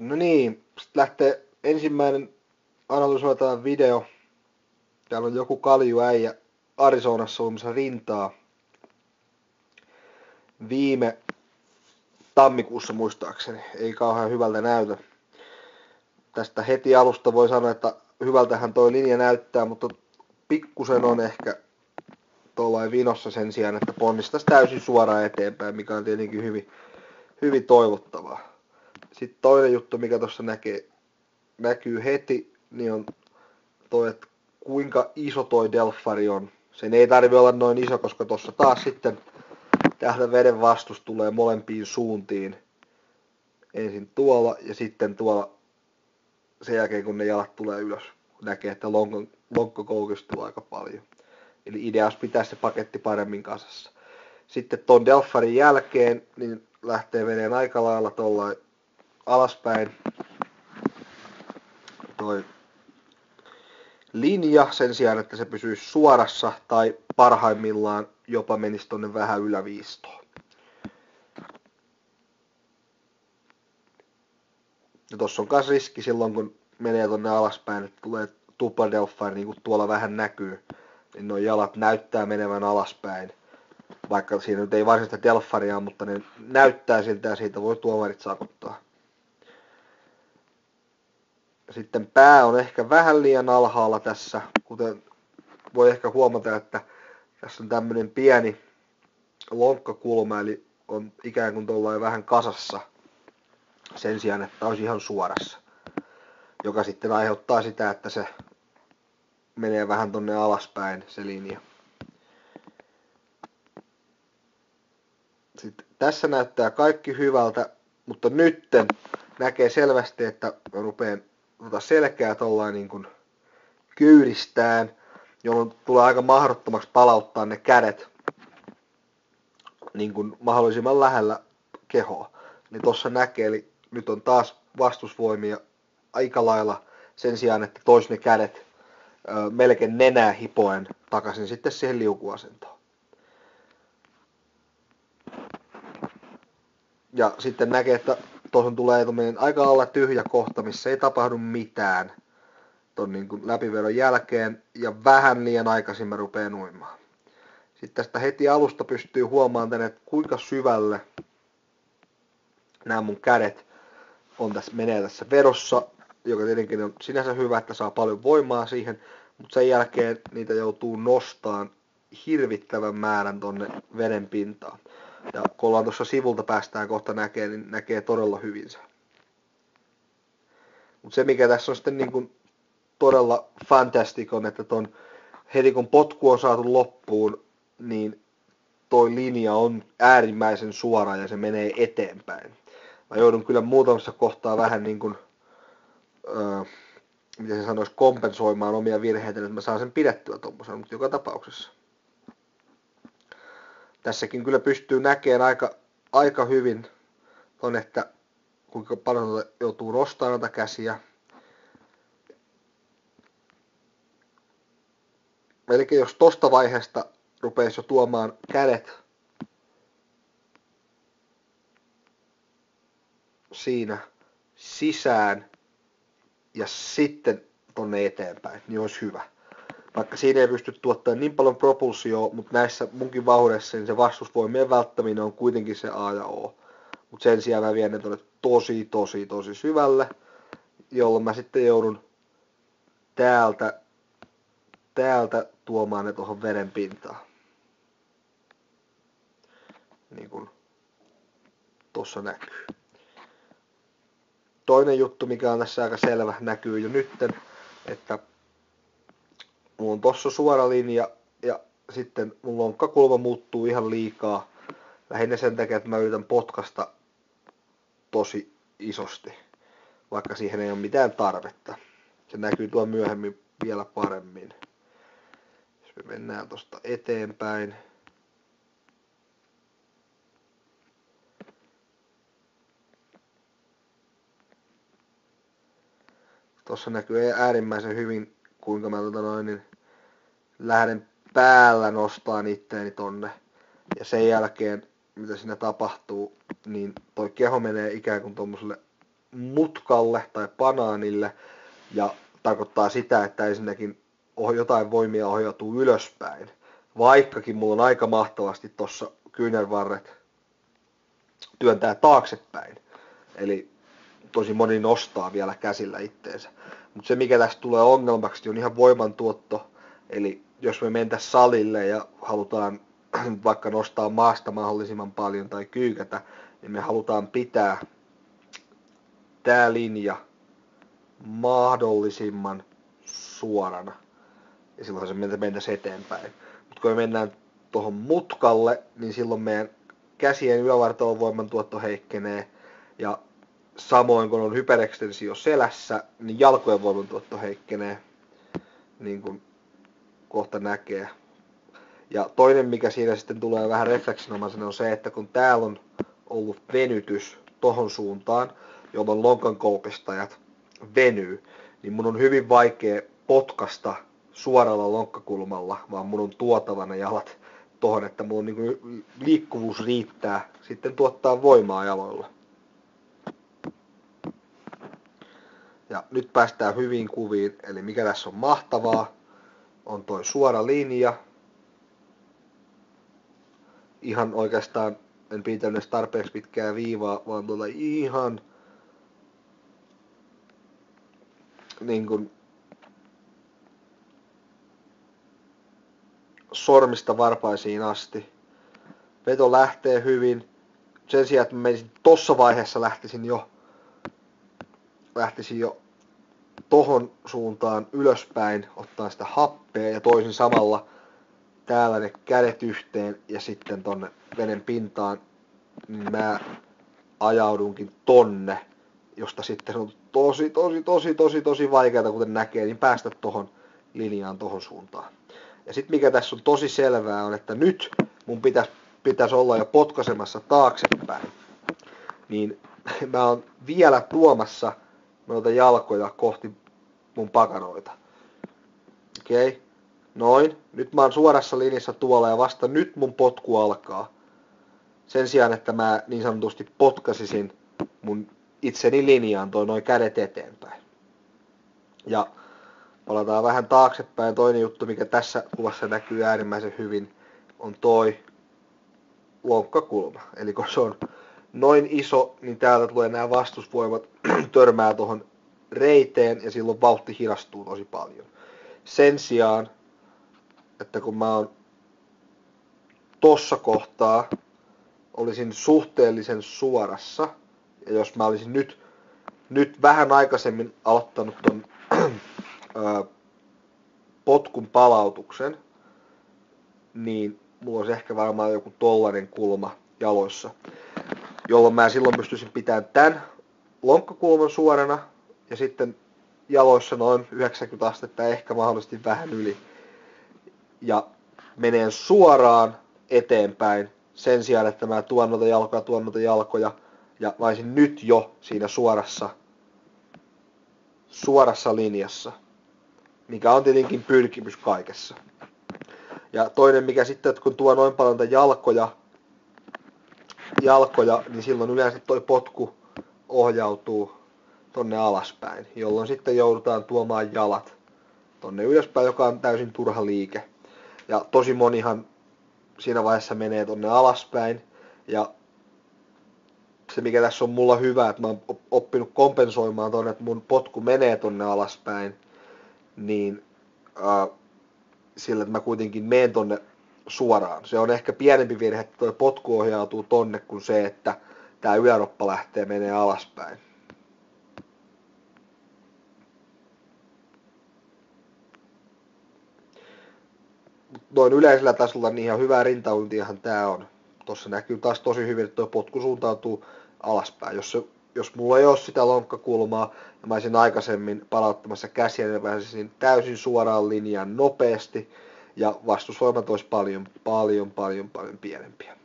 No niin, sitten lähtee ensimmäinen analysoitava video. Täällä on joku kaljuäijä Arizonassa uimassa rintaa viime tammikuussa muistaakseni. Ei kauhean hyvältä näytä. Tästä heti alusta voi sanoa, että hyvältähän toi linja näyttää, mutta pikkusen on ehkä tuollain vinossa sen sijaan, että ponnistaisi täysin suoraan eteenpäin, mikä on tietenkin hyvin toivottavaa. Sitten toinen juttu, mikä tuossa näkyy heti, niin on toi, että kuinka iso toi delfari on. Sen ei tarvi olla noin iso, koska tuossa taas sitten täältä veden vastus tulee molempiin suuntiin. Ensin tuolla ja sitten tuolla sen jälkeen, kun ne jalat tulee ylös. Näkee, että lonkko koukistuu aika paljon. Eli ideas pitää se paketti paremmin kasassa. Sitten ton delfarin jälkeen niin lähtee meneen aika lailla tollain alaspäin toi linja sen sijaan, että se pysyisi suorassa tai parhaimmillaan jopa menisi tonne vähän yläviistoon. Ja tossa on myös riski silloin, kun menee tonne alaspäin, että tulee tupladelfari, niin kuin tuolla vähän näkyy, niin nuo jalat näyttää menevän alaspäin. Vaikka siinä nyt ei varsinaista delfaria, mutta ne näyttää siltä ja siitä voi tuomarit sakottaa. Sitten pää on ehkä vähän liian alhaalla tässä, kuten voi ehkä huomata, että tässä on tämmöinen pieni lonkkakulma, eli on ikään kuin tuollain vähän kasassa sen sijaan, että olisi ihan suorassa. Joka sitten aiheuttaa sitä, että se menee vähän tonne alaspäin se linja. Sitten tässä näyttää kaikki hyvältä, mutta nytten näkee selvästi, että rupean selkää tollain niin kuin kyyristään, jolloin tulee aika mahdottomaksi palauttaa ne kädet niin kuin mahdollisimman lähellä kehoa. Niin tossa näkee, eli nyt on taas vastusvoimia aika lailla sen sijaan, että tois ne kädet melkein nenää hipoen takaisin sitten siihen liukuasentoon. Ja sitten näkee, että tuossa tulee aika lailla tyhjä kohta, missä ei tapahdu mitään ton niin kuin läpivedon jälkeen, ja vähän liian aikaisin mä rupeen uimaan. Sitten tästä heti alusta pystyy huomaamaan, että kuinka syvälle nämä mun kädet menee tässä vedossa, joka tietenkin on sinänsä hyvä, että saa paljon voimaa siihen, mutta sen jälkeen niitä joutuu nostamaan hirvittävän määrän tonne veden pintaan. Ja kun ollaan tuossa sivulta päästään kohta näkee, niin näkee todella hyvin se. Mutta se mikä tässä on sitten niin kuin todella fantastic on, että heti kun potku on saatu loppuun, niin toi linja on äärimmäisen suora ja se menee eteenpäin. Mä joudun kyllä muutamassa kohtaa vähän niin kuin, miten se sanoisi, kompensoimaan omia virheitä, että mä saan sen pidettyä tuommoisena, mutta joka tapauksessa. Tässäkin kyllä pystyy näkemään aika hyvin ton, että kuinka paljon joutuu nostamaan noita käsiä. Melkein jos tosta vaiheesta rupeisi jo tuomaan kädet siinä sisään ja sitten tonne eteenpäin, niin olisi hyvä. Vaikka siinä ei pysty tuottamaan niin paljon propulsioa, mutta näissä munkin vauhdissa niin se vastusvoimien välttäminen on kuitenkin se A ja O. Mutta sen sijaan mä vien ne tonne tosi syvälle, jolloin mä sitten joudun täältä tuomaan ne tuohon veden pintaan. Niin kuin tuossa näkyy. Toinen juttu, mikä on tässä aika selvä, näkyy jo nytten, että mulla on tossa suora linja ja sitten mun lonkkakulma muuttuu ihan liikaa. Lähinnä sen takia, että mä yritän potkasta tosi isosti, vaikka siihen ei ole mitään tarvetta. Se näkyy tuon myöhemmin vielä paremmin. Jos me mennään tosta eteenpäin. Tuossa näkyy äärimmäisen hyvin, kuinka mä lähden päällä nostaan itteeni tonne. Ja sen jälkeen, mitä siinä tapahtuu, niin toi keho menee ikään kuin tommoselle mutkalle tai banaanille, ja tarkoittaa sitä, että ensinnäkin jotain voimia ohjautuu ylöspäin, vaikkakin mulla on aika mahtavasti tuossa kyynärvarret työntää taaksepäin, eli tosi moni nostaa vielä käsillä itteensä. Mutta se mikä tästä tulee ongelmaksi on ihan voimantuotto, eli jos me mentäisiin salille ja halutaan vaikka nostaa maasta mahdollisimman paljon tai kyykätä, niin me halutaan pitää tämä linja mahdollisimman suorana. Ja silloin se mentäisiin eteenpäin. Mutta kun me mennään tuohon mutkalle, niin silloin meidän käsien ylävartalon voimantuotto heikkenee. Ja samoin kun on hyperekstensio selässä, niin jalkojen voimantuotto heikkenee. Niin kuin kohta näkee. Ja toinen, mikä siinä sitten tulee vähän refleksinomaisena, on se, että kun täällä on ollut venytys tohon suuntaan, jolloin lonkan koukistajat venyy, niin mun on hyvin vaikea potkasta suoralla lonkkakulmalla, vaan mun on tuotava ne jalat tohon, että mun niin liikkuvuus riittää sitten tuottaa voimaa jaloilla. Ja nyt päästään hyviin kuviin, eli mikä tässä on mahtavaa, on toi suora linja. Ihan oikeastaan en pitänyt tarpeeksi pitkää viivaa, vaan ihan niin kuin sormista varpaisiin asti. Veto lähtee hyvin. Sen sijaan, että mä menisin tossa vaiheessa lähtisin jo tohon suuntaan ylöspäin, ottaa sitä happea ja toisin samalla täällä ne kädet yhteen ja sitten tonne veden pintaan, niin mä ajaudunkin tonne, josta sitten on tosi vaikeaa, kuten näkee, niin päästä tohon linjaan tohon suuntaan. Ja sitten mikä tässä on tosi selvää on, että nyt mun pitäisi olla jo potkaisemassa taaksepäin. Niin mä oon vielä tuomassa noita jalkoja kohti mun pakaroita. Okei. Noin. Nyt mä oon suorassa linjassa tuolla ja vasta nyt mun potku alkaa. Sen sijaan, että mä niin sanotusti potkasisin mun itseni linjaan noin kädet eteenpäin. Ja palataan vähän taaksepäin. Toinen juttu, mikä tässä kuvassa näkyy äärimmäisen hyvin, on toi lonkkakulma. Eli kun se on noin iso, niin täältä tulee nämä vastusvoimat törmää tuohon reiteen ja silloin vauhti hidastuu tosi paljon. Sen sijaan, että kun mä oon tossa kohtaa, olisin suhteellisen suorassa, ja jos mä olisin nyt vähän aikaisemmin aloittanut ton potkun palautuksen, niin mulla olisi ehkä varmaan joku tollainen kulma jaloissa, jolloin mä silloin pystyisin pitämään tämän lonkkakulman suorana ja sitten jaloissa noin 90 astetta, ehkä mahdollisesti vähän yli. Ja meneen suoraan eteenpäin sen sijaan, että mä tuon noita jalkoja ja mä olisin nyt jo siinä suorassa linjassa, mikä on tietenkin pyrkimys kaikessa. Ja toinen mikä sitten, että kun tuo noin paljon jalkoja, niin silloin yleensä toi potku ohjautuu tonne alaspäin, jolloin sitten joudutaan tuomaan jalat tonne ylöspäin, joka on täysin turha liike. Ja tosi monihan siinä vaiheessa menee tonne alaspäin, ja se mikä tässä on mulla hyvä, että mä oon oppinut kompensoimaan tonne, että mun potku menee tonne alaspäin, niin sillä, että mä kuitenkin menen tonne suoraan. Se on ehkä pienempi virhe, että toi potku ohjautuu tonne, kuin se, että tää yläroppa menee alaspäin. Noin yleisellä tasolla niin ihan hyvää rintauintiahan tää on. Tossa näkyy taas tosi hyvin, että tuo potku suuntautuu alaspäin. Jos mulla ei ole sitä lonkkakulmaa ja mä olisin aikaisemmin palauttamassa käsiä, niin pääsisin täysin suoraan linjaan nopeasti ja vastusvoimat olisi paljon pienempiä.